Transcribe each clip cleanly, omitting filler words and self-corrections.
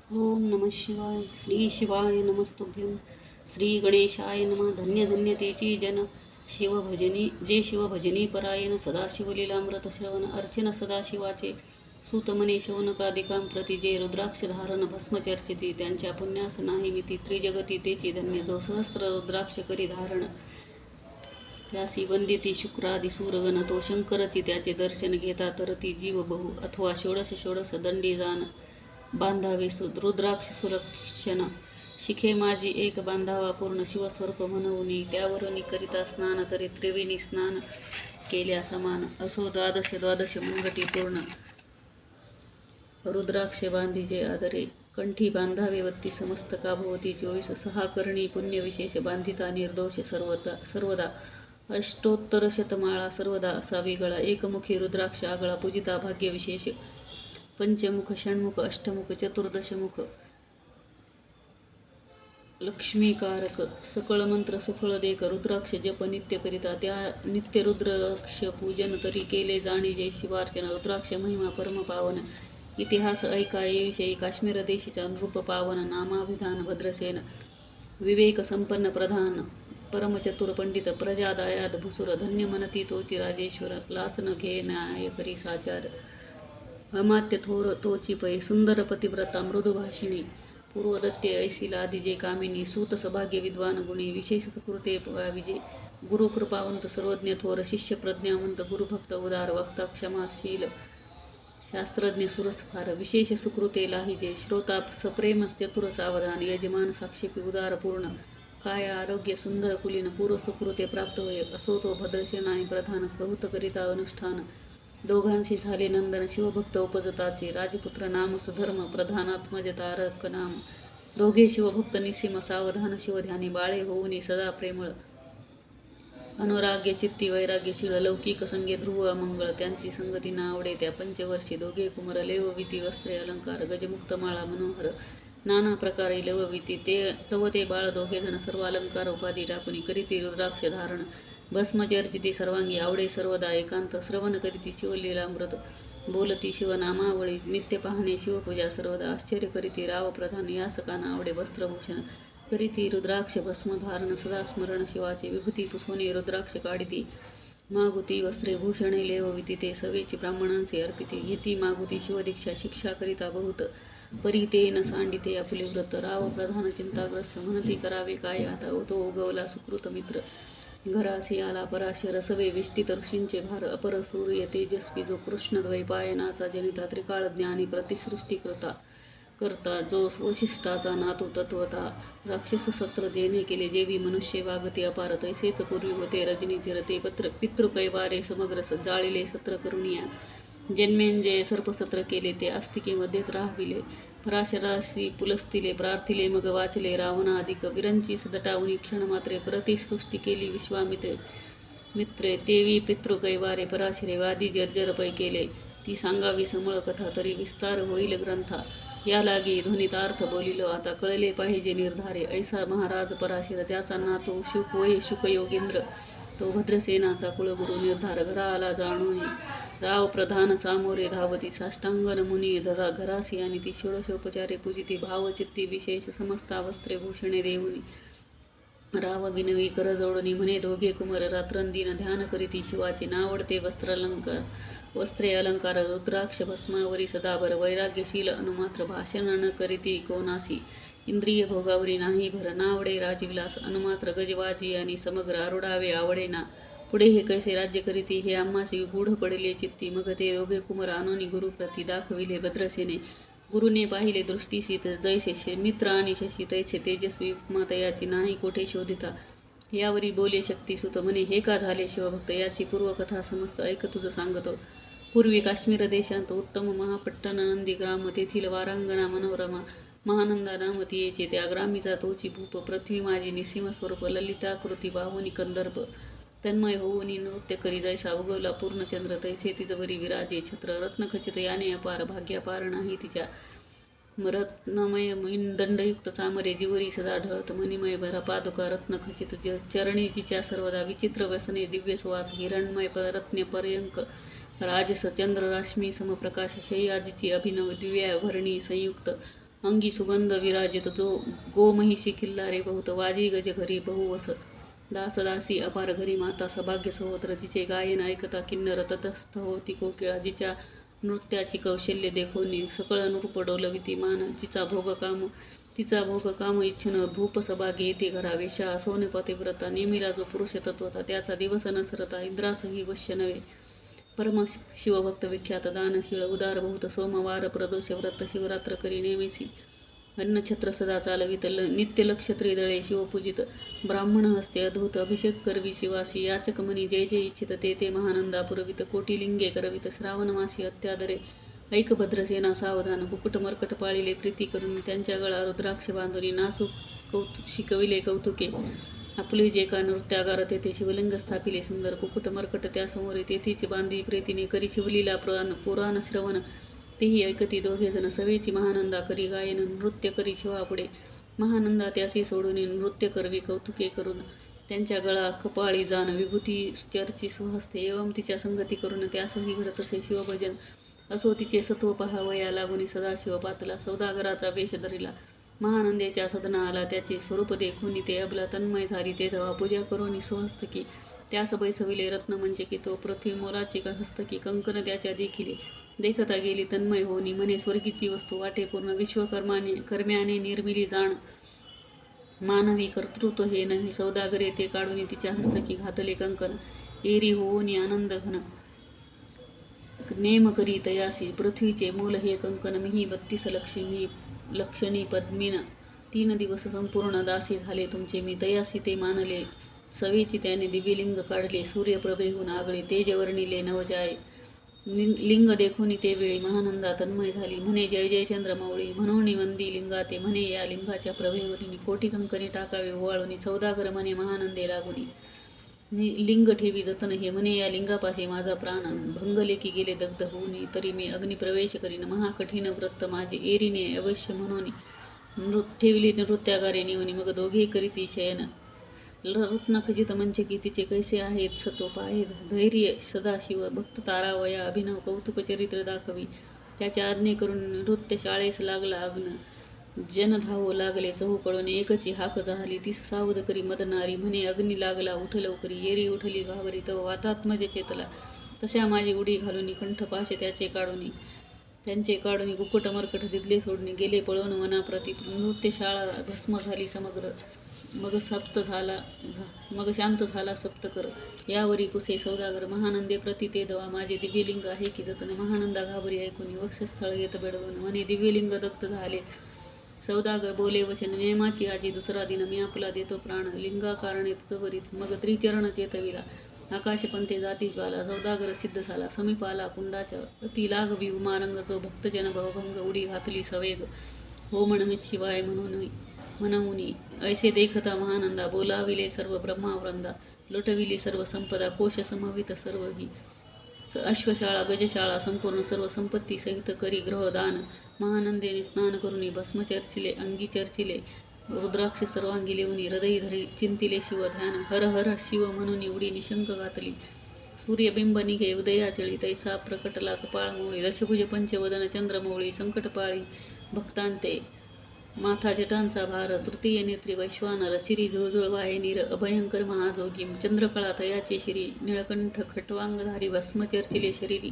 ओम नमः शिवाय. श्री शिवाय नमस्तुभ्यं. श्री गणेशाय नमः. धन्य धन्य तेची जन शिवभजनी जे शिवभजनी परायण सदाशिवलीलामृत श्रवण अर्चन सदाशिवाचे सूतमने शौनकादिकां प्रति जे रुद्राक्ष धारण भस्मचर्चिती त्यांच्या पुण्यास नाही मिती त्रिजगती तेची धन्य जो सहस्र रुद्राक्ष करी धारण त्यासी वंदिती शुक्रादि सूरगण तो शंकरची त्याचे दर्शन घेता तर ती जीव बहु अथवा षोडश षोडश दंडी जाण बांधावे रुद्राक्ष सुलक्षण शिखे माझी एक बांधावा पूर्ण शिवस्वरूप म्हणूनी त्यावरून करिता स्नान तरी त्रिवेणी स्नान केल्या समान असो द्वादश द्वादश मुंगटी पूर्ण रुद्राक्ष बांधीचे आदरे कंठी बांधावे वत्ती समस्त भोवती 24 सहा करणी पुण्यविशेष बांधिता निर्दोष सर्वदा अष्टोत्तर शतमाळा सर्वदा असावी गळा एकमुखी रुद्राक्ष आगळा पूजिता भाग्यविशेष पंचमुख षण्मुख अष्टमुख चतुर्दशमुख लक्ष्मीकारक सकळ मंत्र सुफळ देक रुद्राक्ष जप नित्य करिता त्या नित्य रुद्राक्ष पूजन तरी केले जाणे जय शिवार्चना रुद्राक्ष महिमा परम पावन इतिहास ऐका विषयी काश्मीर देशीचा नृप पावन नामाभिधान भद्रसेन विवेक संपन्न प्रधान परमचतुर पंडित प्रजादायाद भुसुर धन्य मनती तोची राजेश्वर लाचन घे न्याय करी साचार अमात्य थोर तोची पै सुंदर पतिव्रता मृदुभाषिणी पूर्वदत्ते ऐसी लादिजे कामिनी सूत सभाग्य विद्वान गुणी विशेष सुकृते विजय गुरु कृपावंत सर्वज्ञ थोर शिष्य प्रज्ञावंत गुरुभक्त उदार वक्ता क्षमाशील शास्त्रज्ञ सुरसफार विशेष सुकृते लाहिजे श्रोता सप्रेम चतुर सावधान यजमान साक्षेपी उदार पूर्ण काय आरोग्य सुंदर कुलीन पूर्व सुकृते प्राप्त होय असो तो भद्रसेनानी प्रधान बहुत करिता अनुष्ठान दोघांशी झाले नंदन शिवभक्त उपजताचे राजपुत्र नाम सुधर्म प्रधानात्मज तारक नाम दोघे शिवभक्त निसीम सावधान शिवध्यानी बाळे होऊनी सदा प्रेमळ अनुराग्य चित्ती वैराग्यशील लौकिक संगे ध्रुव अमंगळ त्यांची संगती ना आवडे त्या पंचवर्षी दोघे कुमर लेवविती वस्त्रे अलंकार गजमुक्त माळा मनोहर नाना प्रकारे लेवविती ते तव ते बाळ दोघे जण सर्व अलंकार उपाधी टाकुनी करीती रुद्राक्ष धारण भस्मचर्चिती सर्वांगी आवडे सर्वदा एकांत श्रवण करीती शिवलीलामृत बोलती शिवनामावळी नित्य पाहणे शिवपूजा सर्वदा आश्चर्य करीती राव प्रधान यासकांना आवडे वस्त्रभूषण करीती रुद्राक्ष भस्म धारण सदा स्मरण शिवाचे विभूती पुसवणे रुद्राक्ष काढिती मागुती वस्त्रे भूषणे लेवविती ते सवेची ब्राह्मणांचे अर्पिती घेती मागुती शिवदीक्षा शिक्षा करिता बहुत परिते न सांडिते आपुले व्रत राव प्रधान चिंताग्रस्त म्हणती करावे काय आता तो उगवला सुकृत मित्र घरासी आला पराशर सवे विष्टित ऋषींचे भार अपर सूर्य तेजस्वी जो कृष्ण द्वैपायनाचा जनिता त्रिकाळ ज्ञानी प्रतिसृष्टी करता जो वशिष्ठाचा नातू तत्वता राक्षस सत्र जेने केले जेवी मनुष्य वागते अपार तैसेच पूर्वी होते रजनी चिरते पितृकैवारे समग्र जाळिले सत्र करुणिया जन्मेंजय सर्पसत्र केले ते आस्तिकेमध्येच राहविले पराशराशी पुलस्तिले प्रार्थिले मग वाचले रावणाधिक विरंची सदटावणी क्षण मात्रे प्रतिसृष्टी केली मित्रे तेवी पितृकैवारे पराशरे वादी जर्जर पै केले ती सांगावी समळ कथा तरी विस्तार होईल ग्रंथा या लागी ध्वनितार्थ बोलिलो आता कळले पाहिजे निर्धारे ऐसा महाराज पराशर ज्याचा नातो शुक होय शुकयोगेंद्र तो भद्रसेनाचा कुळगुरु निर्धार घरा आला जाणून राव प्रधान सामोरे धावती साष्टांगन मुनी घरासी आणि ती षोडशोपचारे पूजिती भावचित्ती विशेष समस्ता वस्त्रे भूषणे देऊनी राव विनवी कर जोडणी म्हणे दोघे कुमर रात्रंदिन ध्यान करीती शिवाचे नावडते वस्त्रे अलंकार रुद्राक्ष भस्मावरी सदाभर वैराग्यशील अनुमात्र भाषण न करीती कोणासी इंद्रिय भोगावरी नाही भर नावडे राजविलास अनुमात्र गजवाजी आणि समग्र आरुडावे आवडे ना पुढे हे कैसे राज्य करीती हे आम्हासी गूढ पडले चित्ती मग ते दोघे कुमार आणोनी गुरुप्रती दाखविले भद्रसेने गुरुने पाहिले दृष्टीसी जैसे मित्र आणि शशी तैसे तेजस्वी उपमातयाची नाही कोठे शोधिता यावरी बोले शक्ती सुत म्हणे हे का झाले शिवभक्त याची पूर्वकथा समस्त ऐक तुझं सांगतो पूर्वी काश्मीर देशांत उत्तम महापट्टण नंदी ग्राम तेथील वारांगणा मनोरमा महानंदा नामतीयेचे त्या ग्रामीचा तोची भूप पृथ्वी माझी निसीम स्वरूप ललिताकृती बाहुनी कंदर्प तन्मय होऊनी नृत्य करी जैसा उगवला पूर्णचंद्र तैसे तिजवरी विराजे छत्र रत्नखचित याने अपार भाग्यापार नाही तिच्या रत्नमय दंडयुक्त चामरे जिवरी सदा ढळत मणिमय भरा पादुका रत्नखचित चरणी जिच्या सर्वदा विचित्र व्यसने दिव्य सुवास हिरणमय रत्न पर्यंक राजस चंद्र राश्मी समप्रकाश शय्याजीची अभिनव दिव्या भरणी संयुक्त अंगी सुगंध विराजित जो गोमहिषी किल्लारे बहुत वाजी गज घरी बहुवस दासदासी अपार घरी माता सभाग्य सहोत्र जिचे गायन ऐकता किन्नर तटस्थ होती कोकिळा जिच्या नृत्याची कौशल्य देखोनी सकळ नृप डोलविती मान तिचा भोग काम इच्छुन भूप सभागी येते घरा वेशा सोने पतिव्रता नेमिला जो पुरुष तत्वता त्याचा दिवस नसरता इंद्रासही वश्य नव्हे परम शिवभक्त विख्यात दानशीळ उदार बहुत सोमवार प्रदोष व्रत शिवरात्र करी नेमिसी अन्नछत्र सदा चालवित नित्य लक्ष त्रिदळे शिवपूजित ब्राह्मण हस्ते अद्भुत अभिषेक करवी शिवासी याचक मनी जय जय इच्छित ते महानंदा पुरवित कोटिलिंगे करवित श्रावण मासी अत्यादरे ऐक भद्रसेना सावधान कुकुट मर्कट पाळिले प्रीती करून त्यांच्या गळा रुद्राक्ष बांधुनी नाचू शिकविले कौतुके आपले जे का नृत्यागार तेथे शिवलिंग स्थापिले सुंदर कुकुट मर्कट त्यासमोर तेथीच बांधी प्रीतीने करी शिवलीला पुराण श्रवण तेही ऐकती दोघे जण सवेची महानंदा करी गायन नृत्य करी शिवापुढे महानंदा त्यासी सोडून नृत्य करवी कौतुके करून त्यांच्या गळा कपाळी जाण विभूती चर्ची सुहस्ते एवं तिच्या संगती करून त्यासही घडत असे शिवभजन असो तिचे सत्व पहावया लागून सदाशिव पातला सौदागराचा वेश धरिला महानंदेच्या सदना आला त्याचे स्वरूप देखून ते अबला तन्मय झाली ते धवा पूजा करून स्वहस्तकी त्यास बैसविले रत्न म्हणजे की तो पृथ्वी मोलाची हस्तकी कंकण त्याच्या देखिले देखता गेली तन्मय होनी म्हणे स्वर्गीची वस्तू वाटे पूर्ण कर्म्याने निर्मिली जाण मानवी कर्तृत्व हे नव्हे सौदागरे ते काढून तिच्या हस्तकी घातले कंकण एरी होऊनी आनंद घन नेम करी तयासी पृथ्वीचे मूल हे कंकन मिही 32 लक्षणी पद्मीन 3 दिवस संपूर्ण दासी झाले तुमचे मी तयासी ते मानले सवेची त्याने दिव्यलिंग काढले सूर्यप्रभेहून आगळे तेज वर्णिले नवजाय लिंग देखून ते वेळी महानंदा तन्मय झाली म्हणे जय जय चंद्रमौळी म्हणून वंदी लिंगा ते म्हणे या लिंगाच्या प्रभेवरीने कोटी कंकणी टाकावे ओवाळून सौदागर म्हणे महानंदे लागुनी लिंग ठेवी जतन हे म्हणे या लिंगापाशी माझा प्राण भंगले की गेले दग्ध होऊनी तरी मी अग्निप्रवेश करीन महाकठीण व्रत माझे एरीने अवश्य म्हणून ठेवली नृत्यागारे नेवनी मग दोघे करीती शयन रत्न खचित मंच की तिचे कैसे आहेत सत्व आहे धैर्य सदाशिव भक्त तारावया अभिनव कौतुक चरित्र दाखवी त्याच्या आज्ञे करून नृत्य शाळेस लागला अग्न जन धावो लागले चहूकडून एकची हाक झाली तीस सावध करी मदनारी म्हणे अग्नी लागला उठ लवकरी येरी उठली घावरी तव वातात्मज चेतला तशा माझी उडी घालून कंठपाशे त्यांचे काढून कुक्कुट मर्कट दिदले सोडणे गेले पळवून वनाप्रती नृत्यशाळा भस्म झाली समग्र मग शांत झाला सप्तकर यावरी पुसे सौदागर महानंदे प्रति ते दवा माझे दिव्यलिंग आहे की जतन महानंदा घाबरी ऐकून वक्षस्थळ येत बेडवून म्हणे दिव्यलिंग दत्त झाले सौदागर बोले वचन नेमाची आजी दुसरा दिन मी आपला देतो प्राण लिंगा कारणे तुझवरीत मग त्रिचरण चेतविला आकाशपंथे जाती ज्वाला सौदागर सिद्ध झाला समीप आला कुंडाच्या अति लाघवी उमारंग जो भक्तजन भवभंग उडी घातली सवेग हो म्हणमित शिवाय म्हणूनी ऐसे देखता महानंदा बोलाविले सर्व ब्रह्मावृंदा लुटविली सर्व संपदा कोश समवित सर्व ही अश्वशाळा गजशाळा संपूर्ण सर्व संपत्ती सहित करी ग्रहदान महानंदेने स्नान करुनी भस्म चर्चिले अंगी चर्चिले रुद्राक्ष सर्वांगी लेवनी हृदय धरी चिंतिले शिव ध्यान हर हर शिव म्हणून उडी निशंक घातली सूर्यबिंब निघे उदयाचळी तैसा प्रकटला कपाळमोळी दशभुज पंचवदन चंद्रमौळी संकटपाळी भक्तांते माथा जटांचा भार तृतीय नेत्री वैश्वानर शिरी जुळजुळ वाहे नीर अभयंकर महाजोगी चंद्रकळा तयाचे शिरी निळकंठ खटवांगधारी भस्म चर्चिले शरीरी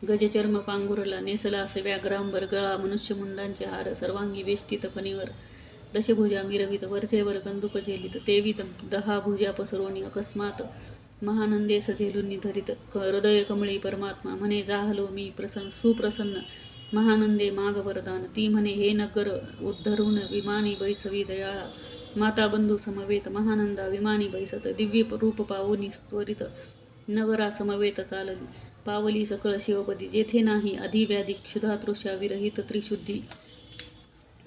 गजचर्म पांघुरला नेसला व्याघ्रांबर गळा मनुष्यमुंडांचे हार सर्वांगी वेष्टित फणीवर दशभुजा मिरवित वरचेवर कंदुक झेलित तेवीत 10 भुजा पसरोनी अकस्मात महानंदे सझेलुनी धरित हृदय कमळी परमात्मा म्हणे जाहलो मी सुप्रसन्न महानंदे माग वरदान ती म्हणे हे नगर उद्धरून विमानी बैसवी दयाळा माता बंधू समवेत महानंदा विमानी बैसत दिव्य रूप पावनी त्वरित नगरा समवेत चालली पावली सकळ शिवपदी जेथे नाही अधिव्याधी क्षुधातृषा विरहित त्रिशुद्धी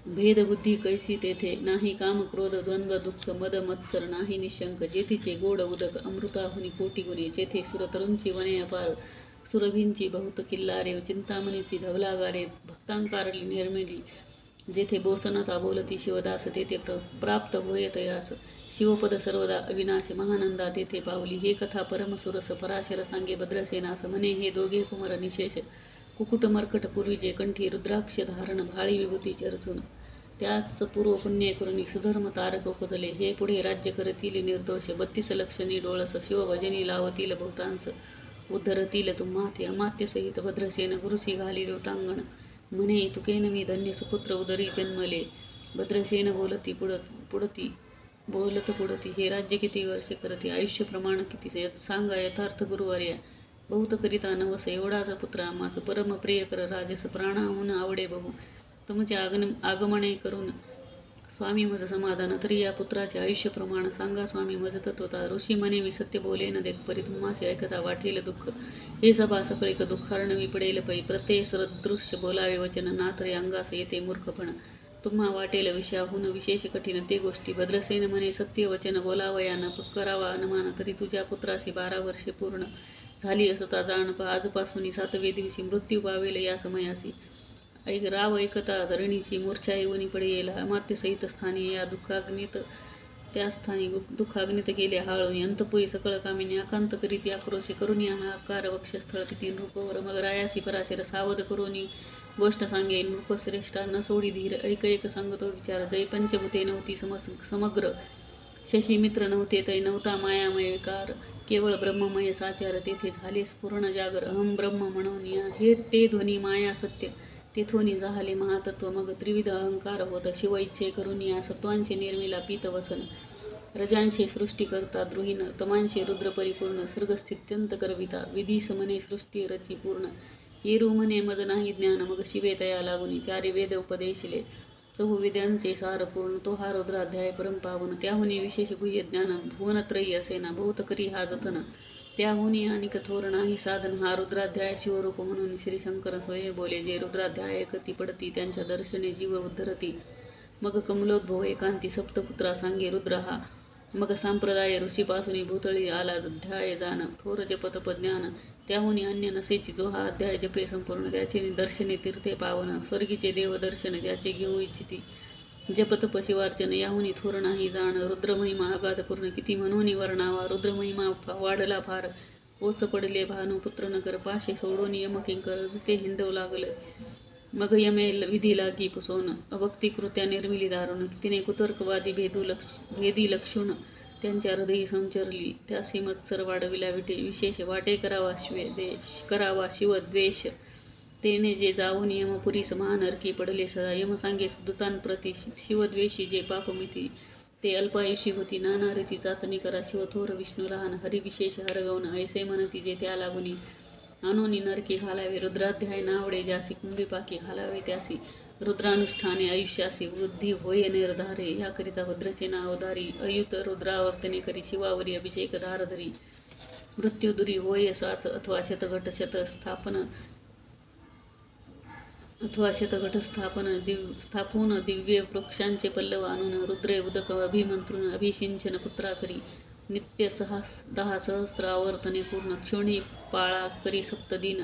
भेदबुद्धी कैसी तेथे नाही काम क्रोध द्वंद्व दुःख मद मत्सर नाही निशंक जेथीचे गोड उदक अमृताहुनी कोटी गुणे जेथे सुरतरुंची वने अपार सुरभींची बहुत किल्लारे चिंतामणीची धवलागारे भक्तांकारली निर्मिली जेथे बोसनता बोलती शिवदास तेथे प्राप्त होय तयास शिवपद सर्वदा अविनाश महानंदा तेथे पावली हे कथा परमसुरस पराशर सांगे भद्रसेनास म्हणे हे दोघे कुमर निशेष कुकुट मर्कट पूर्वीचे कंठी रुद्राक्ष धारण भाळी विभूती चर्चून त्याच पूर्व पुण्य करुणी सुधर्म तारक उपजले. हे पुढे राज्य करतील निर्दोष 32 लक्षणी डोळस शिवभजनी लावतील बहुतांस उद्धरतील तुम्हाते अमात्यसहित भद्रसेन गुरुसी घाली लोटांगण म्हणे तुकेन मी धन्य सुपुत्र उदरी जन्मले. भद्रसेन बोलती पुढती हे राज्य किती वर्ष करते आयुष्य प्रमाण किती सांगा यथार्थ गुरुवर्या बहुत करिता नवस एवढाच पुत्र आम्हास परम प्रिय कर राजस प्राणाहून आवडे बहु तुमचे आगमने करून स्वामी मज समाधान तरी या पुत्राचे आयुष्य प्रमाण सांगा स्वामी मज तत्वता. ऋषी म्हणे मी सत्य बोले न देत परी तुम्हासे ऐकता वाटेल दुःख हे सभा सकळिक दुःखार्णवी पडेल पै प्रत्यय सदृश्य बोलावे वचन नातरे अंगास येते मूर्खपण तुम्हा वाटेल विषयाहून विशेष कठीण ते गोष्टी. भद्रसेन म्हणे सत्य वचन बोलावया न करावा अनुमान तरी तुझ्या पुत्रासी 12 वर्षे पूर्ण झाली असता जाण आजपासून 7वे दिवशी मृत्यू पावेल या समयासी. राव ऐकता धरणीची मूर्छा येऊनी पडे येला अमात्यसहित स्थानी या दुःखाग्नीत त्या स्थानी दुःखाग्नीत गेले हाळून अंतपुरी सकळ कामिनी आकांत करीत आक्रोश करून हाकार वक्षस्थळ किती नृपवर मग रायासी पराशर सावध करून गोष्ट सांगे नृपश्रेष्ठा न सोडी धीर ऐक सांगतो विचार जय पंचभूते नव्हती समग्र शशी मित्र नव्हते तै नव्हता मायामय विकार केवळ ब्रह्ममय साचार तेथे झाले स्फुरण जागर अहम ब्रह्म म्हणून या हे ते ध्वनी माया सत्य तेथोनी झाले महातत्व मग त्रिविध अहंकार होत शिव इच्छे करून या सत्वांचे निर्मिला पीत वसन रजांशे सृष्टी करता द्रुहीन तमांशे रुद्र परिपूर्ण सर्गस्थित्यंत करविता विधीस मने सृष्टी रची पूर्ण येरू म्हणे मज नाही ज्ञान मग शिवे तया लागुनी 4 वेद उपदेशिले 4 विद्यांचे सार पूर्ण तो हा रुद्राध्याय परम पावन त्याहुनी विशेष गुह्य ज्ञान भुवनत्रयी असेना बहुत करी हा जतन त्याहुनी आणि कठोर नाही साधन हा रुद्राध्याय शिवरूप म्हणून श्री शंकर स्वये बोले जे रुद्राध्याय कती पडती त्यांच्या दर्शने जीव उद्धरती मग कमलोद्भव एकांती सप्तपुत्रा सांगे रुद्र हा मग संप्रदाय ऋषीपासून भूतळी आला अध्याय जाण थोर जपतप ज्ञान त्याहुनी अन्य नसेची जो हा अध्याय जपे संपूर्ण त्याचे दर्शने तीर्थे पावन स्वर्गीचे देव दर्शन त्याचे घेऊ इच्छिती जपतप शिवार्चन याहुनी थोर नाही जाण रुद्रमहिमा आगाध पूर्ण किती म्हणून वर्णावा रुद्रमहिमा वाढला फार ओस पडले भानुपुत्र नगर पाशे सोडून यमकिंकर ते हिंडव लागले मग यमे विधी लागी पुसोन अभक्ती कृत्या निर्मिली दारुण तिने कुतर्कवादी भेदी लक्षुण त्यांच्या हृदयी संचरली त्यासी मत्सर वाढविला विशेष वाटे करावा शिव द्वेष तेने जे जाऊन यमपुरी समान नरकी पडले सदा यम सांगे सुदतांप्रती शिवद्वेषी जे पापमिती ते अल्पायुषी होती नाना रीती चाचणी करा शिवथोर विष्णू लहान हरी विशेष हरगवण ऐसे म्हणती जे त्या लागुनी अनुनी नरकी घालावे रुद्राध्याय नावडे ज्यासी कुंभीपाकी घालावे त्यासी रुद्रानुष्ठाने आयुष्यासी वृद्धी होय निर्धारे याकरिता भद्रसेना अवधारी अयुत रुद्रावर्तने करी शिवावरी अभिषेक धारधरी मृत्युदुरी होय साच अथवा शतघट स्थापून दिव्य वृक्षांचे पल्लव आणून रुद्रे उदक अभिमंत्रून अभिषिंचन पुत्रा करी नित्य 10 सहस्त्र आवर्तने पूर्ण क्षोणी पाळा करी सप्तदिन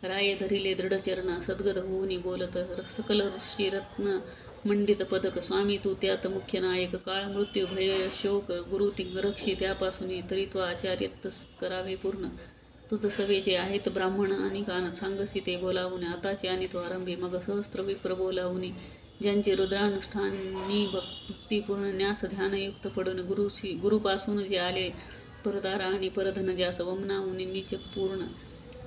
राये धरिले दृढचरण सद्गद होऊनी बोलत सकल ऋषी रत्न मंडित पदक स्वामी तू त्यात मुख्य नायक काळ मृत्यू भय शोक गुरु रक्षी त्यापासून तरित्व आचार्यत करावे पूर्ण तुझ सवेचे आहेत ब्राह्मण आणि कान सांगसी ते बोलावून आताचे आणि तो आरंभी मग सहस्त्र विप्र बोलावून ज्यांचे रुद्रानुष्ठानी भक्तिपूर्ण न्यास ध्यानयुक्त पडून गुरुपासून जे आले परदारा आणि परधन ज्यास वमनाहून नीच पूर्ण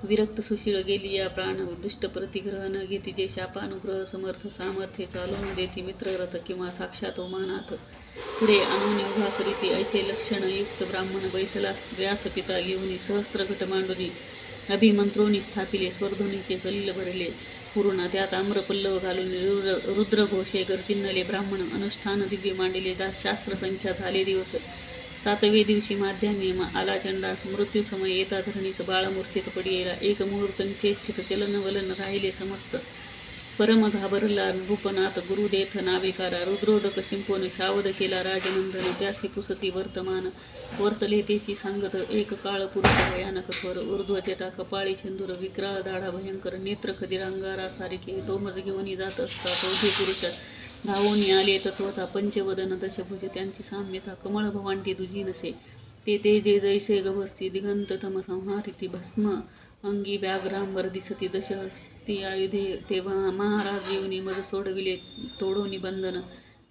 विरक्त सुशीळ गेली या प्राण दुष्ट प्रतिग्रह न घेती जे शापानुग्रह समर्थ सामर्थ्य चालून देती मित्ररथ किंवा साक्षात ओमानाथ पुढे आणून उभा करीती ऐसे लक्षणयुक्त ब्राह्मण बैसला व्यासपिता घेऊन सहस्त्र घट मांडुनी अभिमंत्रोनी स्थापिले स्वरध्वनीचे सलिल भरले पूर्ण त्यात आम्रपल्लव घालून रुद्रघोषे गर्जिन्नले ब्राह्मण अनुष्ठान दिव्य मांडले शास्त्र संख्या झाले दिवस 7वे दिवशी माध्यान्हे आला चंडास मृत्यू समय येता धरणीस बाळमूर्छित पडियेला एक मुहूर्त निचेष्टित चलन वलन राहिले समस्त परम घाबरला नृपनाथ गुरुदेथ नाविकारा रुद्रोदक शिंपोन शावद केला राजनंदन त्यासी पुसती वर्तमान वर्तले तेची सांगत एक काळ पुरुष भयानक थोर ऊर्ध्वजटा कपाळी सिंधूर विक्राळ दाढा भयंकर नेत्र खदिरांगारा सारिखे तोमज घेऊन जात असता चौथे पुरुष धावून आले तत्वता पंचवदन दशभुज त्यांची साम्यता कमळ भवांटी दुजी नसे ते जे जैसे गभस्ती दिगंत तम संहारिती भस्म अंगी व्याघ्रांबर दिसती दशहस्ती आयुधे. तेव्हा महाराज येऊनी मज सोडविले तोडोनी बंधन.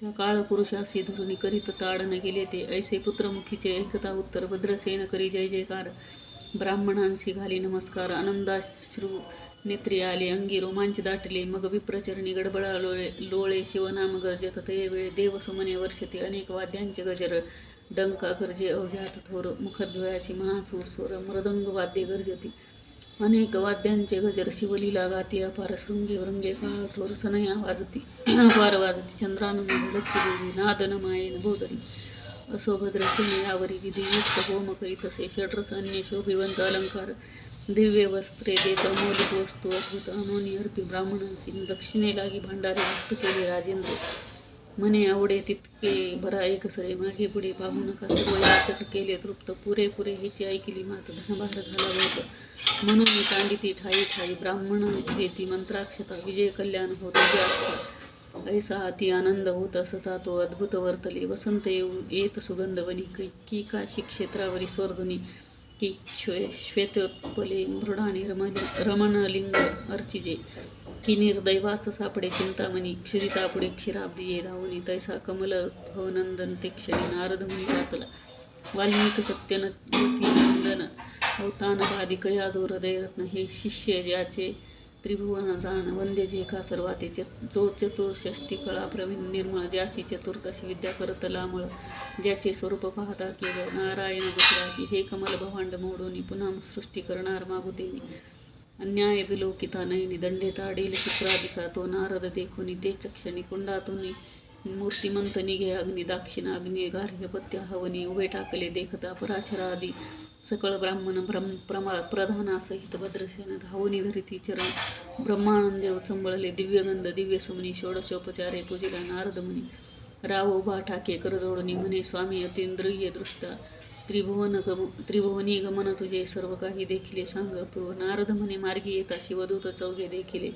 त्या काळपुरुषासी धरुणी करीत ताडन गेले ते. ऐसे पुत्रमुखीचे ऐकता उत्तर भद्रसेन करी जय जयकार. ब्राह्मणांसी घाली नमस्कार. आनंदाश्रू नेत्री आले अंगी रोमांच दाटले. मग विप्रचरणी गडबडा लोळे शिवनाम गर्जत. ते वेळे देवसुमने वर्षते अनेक वाद्यांचे गजर. डंका गर्जे अवघ्यात थोर. मुखध्वयाची महासुस्वर मृदंग वाद्ये गर्जती. अनेक वाद्यांचे गजर शिवलीला गाती. अपार शृंगे वृंगे काळ थोर सनया वाजती. अपार वाजती चंद्रानुने धडकती देवी. नादन मायेन भोदरी. असो भद्रसेने यावरी विधी युक्त होम करीतसे. षड्रस अन्य शोभिवंत अलंकार. दिव्य वस्त्रे देत मौलिक वस्तू अद्भुत अनोनी अर्पी ब्राह्मणांसी. दक्षिणे लागी भांडारे मुक्त केले राजेंद्र. मने आवडे तितके भरा एकसरे. मागे पुढे पाहू नका सर्व याचक केले तृप्त. पुरे हिची ऐकली मात धनभार झाला होत. म्हणून मी तांडिती ठाई ठाई. ब्राह्मण देती मंत्राक्षता. विजय कल्याण होत असता. ऐसा अति आनंद होत असता तो अद्भुत वर्तले. वसंत येत सुगंधवनी. की काशी क्षेत्रावरी स्वर्धुनी. की श्वेतोत्पले मृडाने रमणलिंग अर्चिजे. की निर्दैवास सापडे चिंतामणी. क्षुरितापुढे क्षीराब्दी ये धावनी. तैसा कमल भवनंदन ते क्षणी नारद मुनी वातला. वाल्मिक सत्यनंदन अवतान बाधिक यादो हृदयरत्न. हे शिष्य ज्याचे त्रिभुवन जाण. वंद्य जे का सर्वाते. जो चतुष्षष्टी कळा प्रवीण निर्मळ. ज्याची चतुर्दशी विद्या करत लामळ. ज्याचे स्वरूप पाहता केवळ नारायण दुसरा की. हे कमल भवांड मोडोनी पुन्हा सृष्टी करणार मागुतेनी. अन्याय विलोकिता नयनी. दंडे ताडील शुक्राधिका. तो नारद देखुनी ते चक्षणी. कुंडातुनी मूर्तिमंत निघे अग्नी. दाक्षिणाग्नी गार्ह्यपत्य हवनी. उभे टाकले देखता पराशरादी सकळ ब्राह्मण. प्रधानासहित भद्रसेन धावनी धरिती चरण. ब्रह्मानंदेव चंबळले दिव्यगंध दिव्यसुमनी. षोडशोपचारे पूजिला नारद मुनी. राव उभा ठाके करजोडणी. म्हणे स्वामी अतींद्रिय दृष्टा. त्रिभुवनी गमन तुझे सर्व काही देखिले सांग अपूर्व. नारद म्हणे मार्गी येता शिवदूत चौघे देखिले.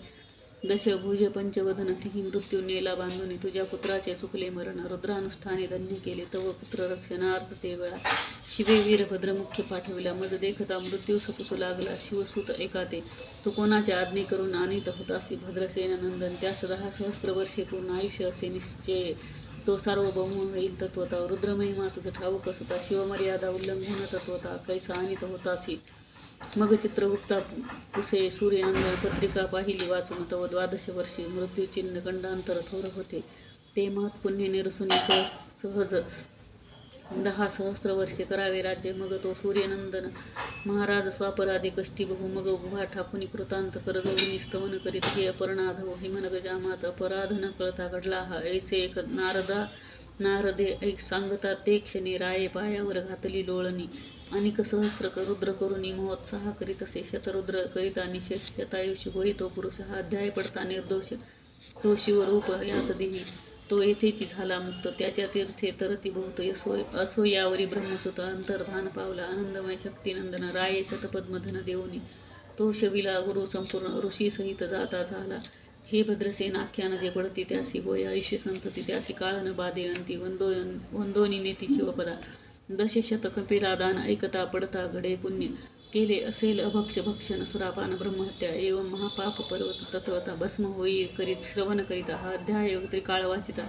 दशभुज पंचवदन तिही मृत्यू नेला बांधुनी. तुझ्या पुत्राचे चुकले मरण. रुद्रानुष्ठाने धन्य केले तव पुत्र रक्षणार्थ ते वेळा. शिवे वीरभद्र मुख्य पाठविला. मज देखता मृत्यू सपुसू लागला. शिवसूत एकाते. तू कोणाचे आज्ञे करून आणीत होतासी भद्रसेन नंदन. त्यास 10 सहस्त्र वर्षे पूर्ण आयुष्य असे निश्चय. तो सार्वभौम होईल तत्वता. रुद्रमहिमा तुझ ठाऊक असता. शिवमर्यादा उल्लंघन तत्वता. कैसा आणीत होतासी. मग चित्रगुप्ता पुसे सूर्यनंदन. पत्रिका पाहिली वाचून तव 12 वर्षी. मृत्यूचिन्ह गंडांतर थोर होते. ते महत् पुण्य निरसुनी सहज 10 सहस्त्र वर्षे करावे राज्य. मग तो सूर्यनंदन महाराज स्वापराधी कष्टी बहु. मग उभा ठाकुनी कृतांत करजोडून स्तवन करीत. हे अपर्णाधव हिमनग जामात. अपराध न कळता घडला हा. ऐसे एक नारदे ऐक सांगता ते क्षणी. राये पायावर घातली लोळणी. अनिक सहस्त्र रुद्र करुणी महोत्साह करीत असे. शतरुद्र करिता निशेष. शतायुषी होई तो पुरुष. हा अध्याय पडता निर्दोष. तो शिवरूप याच देही. तो येथेची झाला मुक्त. त्याच्या तीर्थे तरती बहुत. असो यावरी ब्रह्मसुत. अंतर्धान पावला आनंदमय शक्तिनंदन. राये शतपद्मधन देऊनी. तो शविला गुरु संपूर्ण. ऋषी सहित जाता झाला. हे भद्रसेन आख्यान जे पडती त्यासी होय आयुष्य संतती. त्यासी काळ न बाधे अंती. वंदोनी नेती शिवपदा. 10 शत कपिलादान ऐकता पडता घडे पुण्य. केले असेल अभक्ष भक्षण सुरापान ब्रह्महत्या. एवं महापाप पर्वत तत्वता. भस्म होई करीत श्रवण करिता. हा अध्याय त्रिकाळ वाचिता.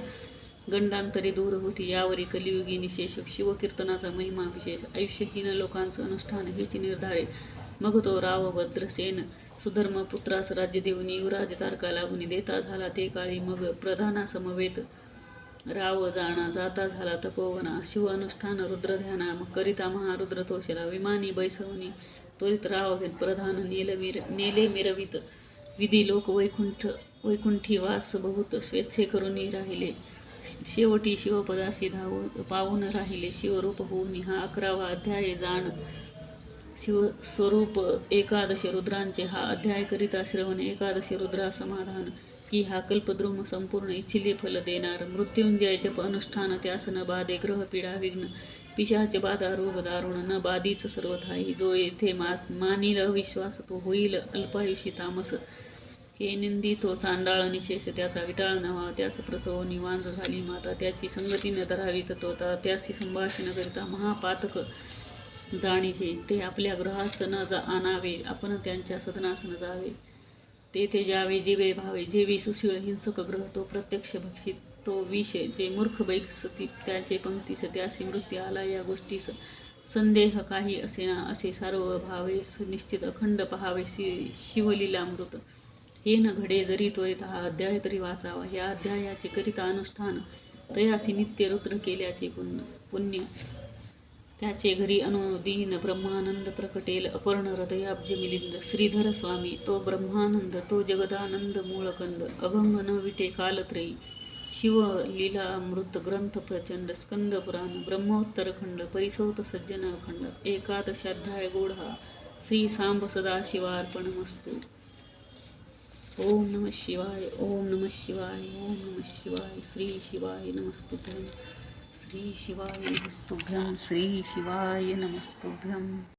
गंडांतरी दूर होती यावरी कलियुगी निशेष. शिवकीर्तनाचा महिमा विशेष. आयुष्यहीन लोकांचं अनुष्ठान हेची निर्धारे. मग तो राव भद्रसेन सुधर्म पुत्रास राज्य देऊन युवराज तारका लागून देता झाला ते काळी. मग प्रधाना समवेत राव जाता झाला तपोवना. शिव अनुष्ठान रुद्रध्याना करिता महारुद्र तोषला. विमानी बैसवनी त्वरित राव प्रधान नेले मिरवित. विधी लोक वैकुंठी वास बहुत. स्वेच्छे करुनी राहिले. शेवटी शिवपदासी पावून राहिले. शिवरूप होऊन हा 11वा अध्याय जाण. शिवस्वरूप 11 रुद्रांचे. हा अध्याय करिता श्रवण 11 रुद्रा समाधान. की हा कल्पद्रुम संपूर्ण इच्छिले फल देणार. मृत्युंजय जप अनुष्ठान त्यास न बाधे. ग्रह पीडा विघ्न पिशाच बाधा रोग दारुण. न बाधीच सर्वथाही. जो येथे मानील अविश्वास तो होईल अल्पायुषी तामस. हे निंदी तो चांडाळ निशेष. त्याचा विटाळ नवा. त्यास प्रसवनी वांज झाली माता. त्याची संगती न धरावी तत्वता. त्याची संभाषण करिता महापातक. जाणीचे ते आपल्या ग्रहास न आणावे, आपण त्यांच्या सदनास न जावे. तेथे जावे जेवे भावे, जेवी सुशीळ हिंसक ग्रह तो प्रत्यक्ष भक्षित, तो विष जे मूर्ख बैसती त्याचे पंक्तीस त्यासी मृत्यू आला. या गोष्टीस संदेह काही असेना, असे सार्व भावे निश्चित अखंड पहावे शिवलीलामृत. हे न घडे जरी त्वरित हा अध्याय तरी वाचावा. या अध्यायाचे करिता अनुष्ठान तयासी नित्य रुद्र केल्याचे पुण्य. त्याचे घरी अनुदीन ब्रह्मानंद प्रकटेल, अपर्ण हृदयाब्ज मिलिंद. श्रीधर स्वामी तो ब्रह्मानंद, तो जगदानंद मूळकंद. अभंग न विटे कालत्रयी, शिवलीलामृत ग्रंथ प्रचंड. स्कंद पुराण ब्रह्मोत्तरखंड, परिसोत सज्जन अखंड. एकादशाध्याय गूढा, श्री सांब सदाशिवार्पणमस्तु. ओम नमः शिवाय, ओम नमः शिवाय, ओम नमः शिवाय. श्री शिवाय नमस्तुभ्यं, श्री शिवाय नमस्तुभ्यं, श्री शिवाय नमस्तुभ्यं.